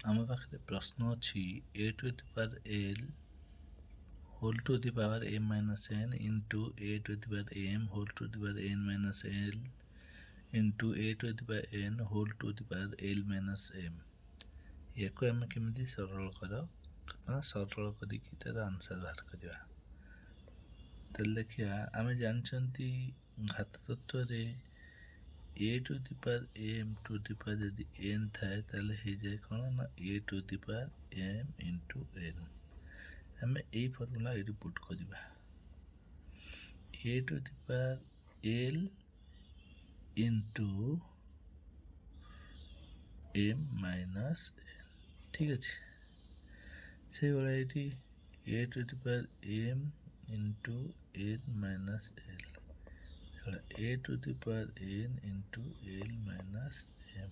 आम पाखे प्रश्न अच्छी a to the power l whole to the power m minus n into a to the power m whole to the power n minus l into a to the power n whole to the power l minus m याको आम केमी सरल कर सरल करके तार answer बाहर करवा देखिए आम जानते घात तत्व रे a to the power m to the power यदि n थाए ताले हो जाए कौन ना a to the power m into n आम यही फर्मूला ये पुट करवा a to the power l into m minus n ठीक अच्छे से भाया ये a to the power m into n minus l a to the power n into l minus m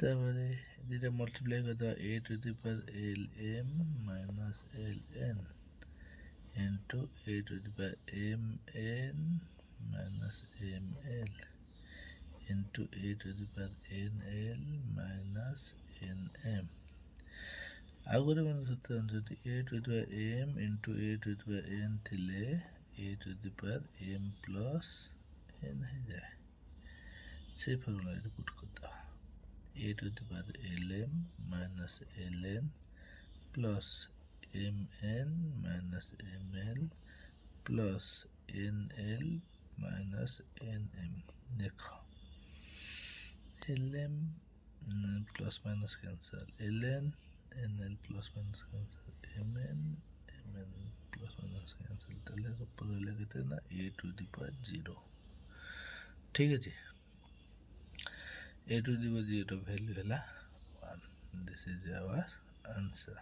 तापर ये मल्टीप्लाई कर दो a to the power l m minus l n into a to the power m n minus m l into a to the power n l minus n m आगरे मन सूत्र अनुसार a to the power m into a to the power n थिले a to the power m plus n है जाए से formula ये put कर दो a to the power lm minus ln plus mn minus ml plus nl minus nm देखो lm plus minus cancel ln nl plus minus cancel mn mn plus minus cancel ताले ऊपर लगे ना a to the power 0 ठीक है जी a to the power 0 value है 1 this is our answer